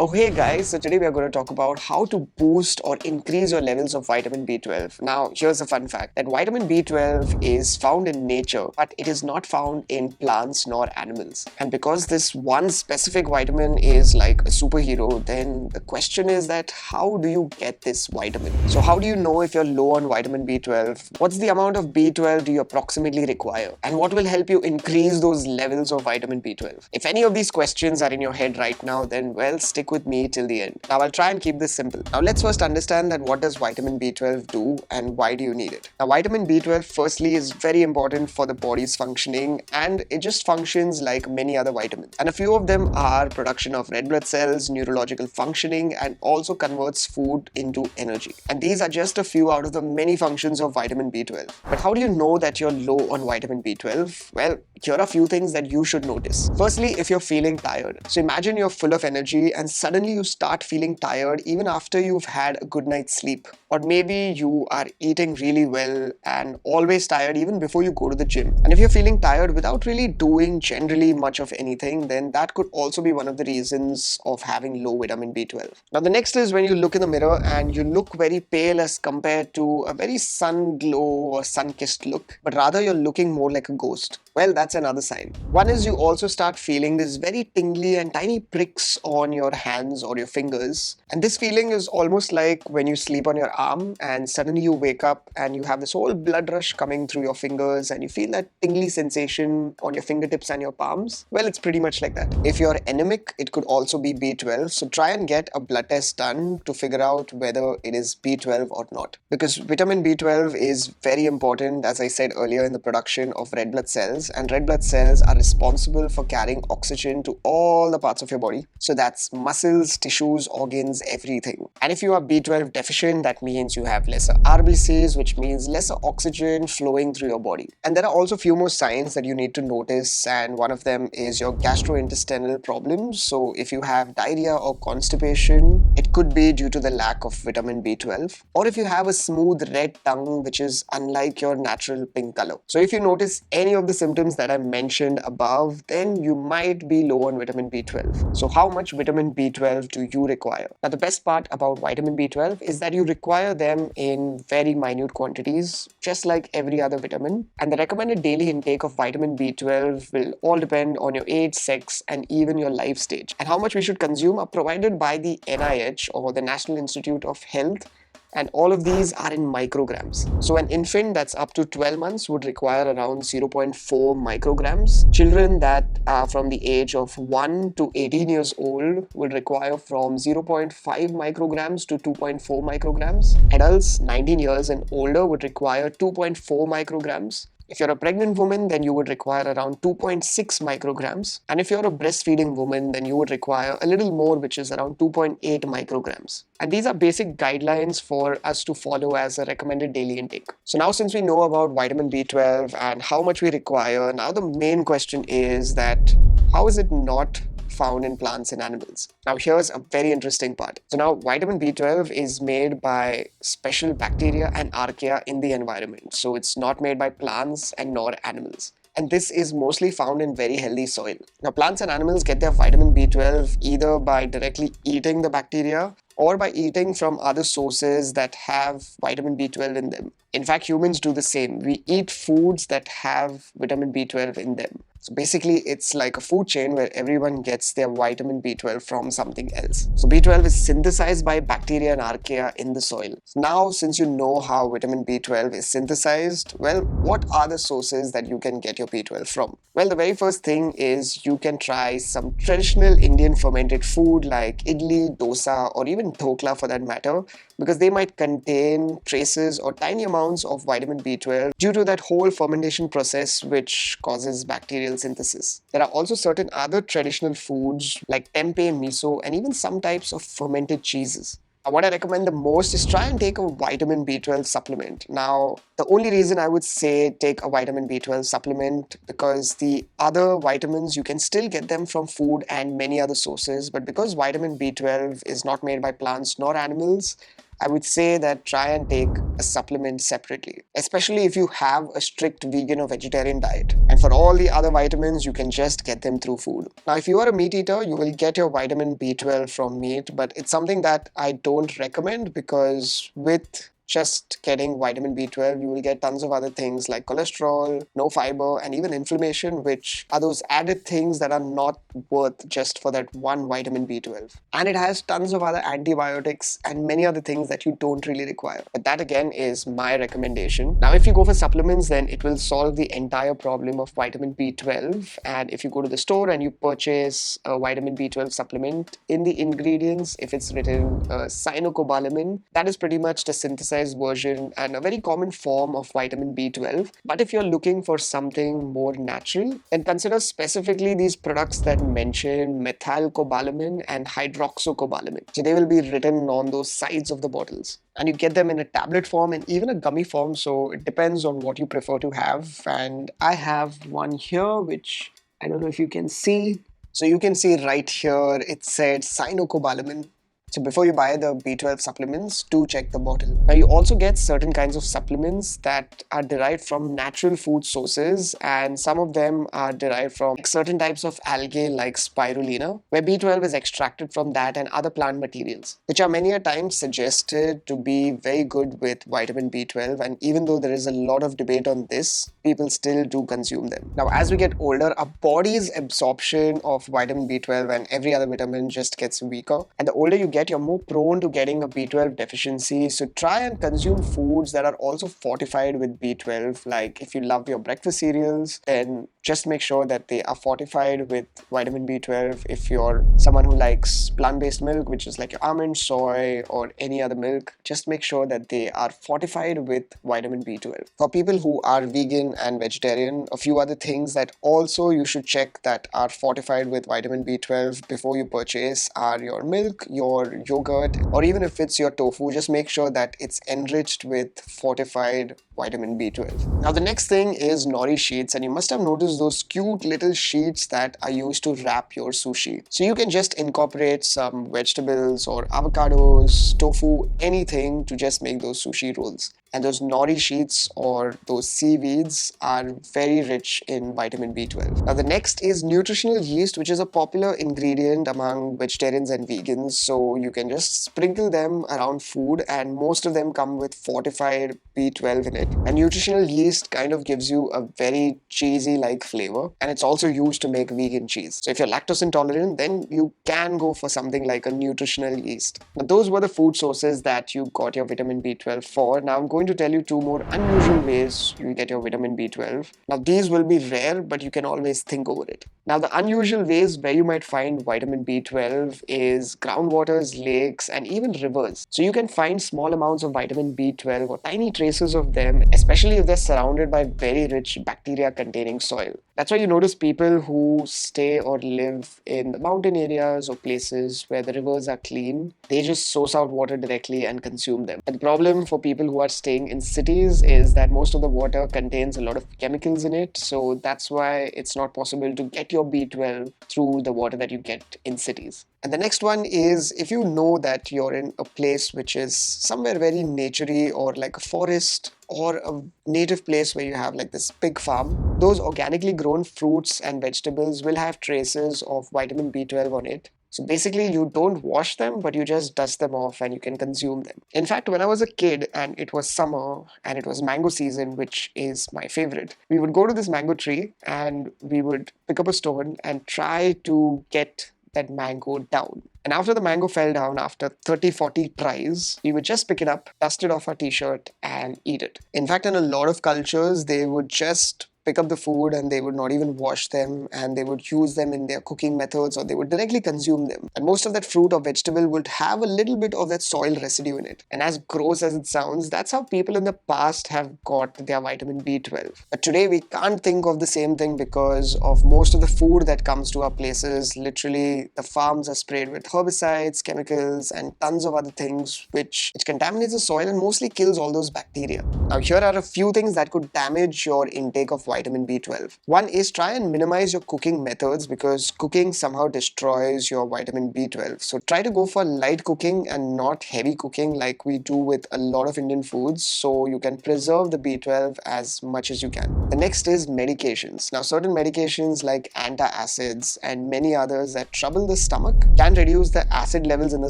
Oh hey guys, so today we are going to talk about how to boost or increase your levels of vitamin B12. Now, here's a fun fact that vitamin B12 is found in nature, but it is not found in plants nor animals. And because this one specific vitamin is like a superhero, then the question is that how do you get this vitamin? So how do you know if you're low on vitamin B12? What's the amount of B12 do you approximately require? And what will help you increase those levels of vitamin B12? If any of these questions are in your head right now, then well, stick with me till the end. Now I'll try and keep this simple. Now let's first understand that what does vitamin B12 do and why do you need it? Now vitamin B12 firstly is very important for the body's functioning, and it just functions like many other vitamins. And a few of them are production of red blood cells, neurological functioning, and also converts food into energy. And these are just a few out of the many functions of vitamin B12. But how do you know that you're low on vitamin B12? Well, here are a few things that you should notice. Firstly, if you're feeling tired. So imagine you're full of energy and suddenly you start feeling tired even after you've had a good night's sleep. Or maybe you are eating really well and always tired even before you go to the gym. And if you're feeling tired without really doing generally much of anything, then that could also be one of the reasons of having low vitamin B12. Now the next is when you look in the mirror and you look very pale as compared to a very sun glow or sun-kissed look, but rather you're looking more like a ghost. Well, that's another sign. One is you also start feeling this very tingly and tiny pricks on your hands or your fingers. And this feeling is almost like when you sleep on your arm and suddenly you wake up and you have this whole blood rush coming through your fingers and you feel that tingly sensation on your fingertips and your palms. Well, it's pretty much like that. If you're anemic, it could also be B12. So try and get a blood test done to figure out whether it is B12 or not. Because vitamin B12 is very important, as I said earlier, in the production of red blood cells. And red blood cells are responsible for carrying oxygen to all the parts of your body. So that's muscles, tissues, organs, everything. And if you are B12 deficient, that means you have lesser RBCs, which means lesser oxygen flowing through your body. And there are also a few more signs that you need to notice, and one of them is your gastrointestinal problems. So if you have diarrhea or constipation, it could be due to the lack of vitamin B12. Or if you have a smooth red tongue, which is unlike your natural pink color. So if you notice any of the symptoms that I mentioned above, then you might be low on vitamin B12. So how much vitamin B12 do you require? Now the best part about vitamin B12 is that you require them in very minute quantities, just like every other vitamin. And the recommended daily intake of vitamin B12 will all depend on your age, sex, and even your life stage. And how much we should consume are provided by the NIH, or the National Institute of Health, and all of these are in micrograms. So an infant that's up to 12 months would require around 0.4 micrograms. Children that are from the age of 1 to 18 years old will require from 0.5 micrograms to 2.4 micrograms. Adults 19 years and older would require 2.4 micrograms. If you're a pregnant woman, then you would require around 2.6 micrograms. And if you're a breastfeeding woman, then you would require a little more, which is around 2.8 micrograms. And these are basic guidelines for us to follow as a recommended daily intake. So now since we know about vitamin B12 and how much we require, now the main question is that how is it not found in plants and animals? Now here's a very interesting part. So now vitamin B12 is made by special bacteria and archaea in the environment. So it's not made by plants and nor animals. And this is mostly found in very healthy soil. Now plants and animals get their vitamin B12 either by directly eating the bacteria or by eating from other sources that have vitamin B12 in them. In fact, humans do the same. We eat foods that have vitamin B12 in them. So basically, it's like a food chain where everyone gets their vitamin B12 from something else. So B12 is synthesized by bacteria and archaea in the soil. So now, since you know how vitamin B12 is synthesized, well, what are the sources that you can get your B12 from? Well, the very first thing is you can try some traditional Indian fermented food like idli, dosa, or even dhokla for that matter, because they might contain traces or tiny amounts of vitamin B12 due to that whole fermentation process which causes bacterial synthesis. There are also certain other traditional foods like tempeh, miso, and even some types of fermented cheeses. What I recommend the most is try and take a vitamin B12 supplement. Now, the only reason I would say take a vitamin B12 supplement, because the other vitamins you can still get them from food and many other sources, but because vitamin B12 is not made by plants nor animals, I would say that try and take a supplement separately, especially if you have a strict vegan or vegetarian diet. And for all the other vitamins, you can just get them through food. Now, if you are a meat eater, you will get your vitamin B12 from meat, but it's something that I don't recommend because with just getting vitamin B12, you will get tons of other things like cholesterol, no fiber, and even inflammation, which are those added things that are not worth just for that one vitamin B12. And it has tons of other antibiotics and many other things that you don't really require. But that again is my recommendation. Now, if you go for supplements, then it will solve the entire problem of vitamin B12. And if you go to the store and you purchase a vitamin B12 supplement, in the ingredients, if it's written cyanocobalamin, that is pretty much the synthesized version and a very common form of vitamin B12. But if you're looking for something more natural, then consider specifically these products that mention methylcobalamin and hydroxycobalamin. So they will be written on those sides of the bottles. And you get them in a tablet form and even a gummy form. So it depends on what you prefer to have. And I have one here, which I don't know if you can see. So you can see right here, it said cyanocobalamin. So before you buy the B12 supplements, do check the bottle. Now you also get certain kinds of supplements that are derived from natural food sources, and some of them are derived from certain types of algae like spirulina, where B12 is extracted from that and other plant materials, which are many a time suggested to be very good with vitamin B12. And even though there is a lot of debate on this, people still do consume them. Now, as we get older, our body's absorption of vitamin B12 and every other vitamin just gets weaker. And the older you get, you're more prone to getting a B12 deficiency. So try and consume foods that are also fortified with B12. Like if you love your breakfast cereals, then just make sure that they are fortified with vitamin B12. If you're someone who likes plant-based milk, which is like your almond, soy, or any other milk, just make sure that they are fortified with vitamin B12. For people who are vegan and vegetarian, a few other things that also you should check that are fortified with vitamin B12 before you purchase are your milk, your yogurt, or even if it's your tofu, just make sure that it's enriched with fortified vitamin B12. Now the next thing is nori sheets, and you must have noticed those cute little sheets that are used to wrap your sushi. So you can just incorporate some vegetables or avocados, tofu, anything to just make those sushi rolls. And those nori sheets or those seaweeds are very rich in vitamin B12. Now the next is nutritional yeast, which is a popular ingredient among vegetarians and vegans. So you can just sprinkle them around food, and most of them come with fortified B12 in it. And nutritional yeast kind of gives you a very cheesy like flavor, and it's also used to make vegan cheese. So if you're lactose intolerant, then you can go for something like a nutritional yeast. Now those were the food sources that you got your vitamin B12 for. Now I'm going to tell you two more unusual ways you get your vitamin B12. Now these will be rare, but you can always think over it. Now the unusual ways where you might find vitamin B12 is groundwaters, lakes, and even rivers. So you can find small amounts of vitamin B12 or tiny traces of them, especially if they're surrounded by very rich bacteria containing soil. That's why you notice people who stay or live in the mountain areas or places where the rivers are clean, they just source out water directly and consume them. But the problem for people who are staying in cities is that most of the water contains a lot of chemicals in it, so that's why it's not possible to get your B12 through the water that you get in cities. And the next one is if you know that you're in a place which is somewhere very naturey or like a forest or a native place where you have like this big farm, those organically grown fruits and vegetables will have traces of vitamin B12 on it. So basically you don't wash them, but you just dust them off and you can consume them. In fact, when I was a kid and it was summer and it was mango season, which is my favorite, we would go to this mango tree and we would pick up a stone and try to get that mango down. And after the mango fell down, after 30, 40 tries, we would just pick it up, dust it off our t-shirt, and eat it. In fact, in a lot of cultures, they would just pick up the food and they would not even wash them, and they would use them in their cooking methods, or they would directly consume them. And most of that fruit or vegetable would have a little bit of that soil residue in it. And as gross as it sounds, that's how people in the past have got their vitamin B12. But today we can't think of the same thing because of most of the food that comes to our places. Literally, the farms are sprayed with herbicides, chemicals, and tons of other things which contaminates the soil and mostly kills all those bacteria. Now here are a few things that could damage your intake of vitamin B12. One is try and minimize your cooking methods because cooking somehow destroys your vitamin B12. So try to go for light cooking and not heavy cooking like we do with a lot of Indian foods so you can preserve the B12 as much as you can. The next is medications. Now certain medications like antacids and many others that trouble the stomach can reduce the acid levels in the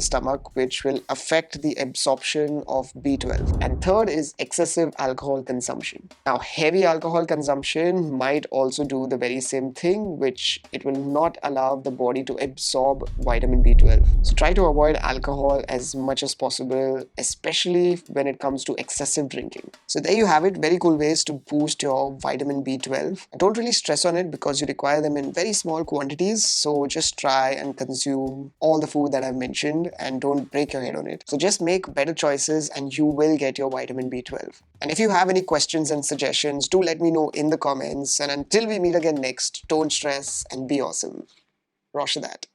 stomach, which will affect the absorption of B12. And third is excessive alcohol consumption. Now heavy alcohol consumption might also do the very same thing, which it will not allow the body to absorb vitamin B12. So try to avoid alcohol as much as possible, especially when it comes to excessive drinking. So there you have it, very cool ways to boost your vitamin B12. Don't really stress on it because you require them in very small quantities. So just try and consume all the food that I've mentioned and don't break your head on it. So just make better choices and you will get your vitamin B12. And if you have any questions and suggestions, do let me know in the comments. And until we meet again next, don't stress and be awesome. Rocher that.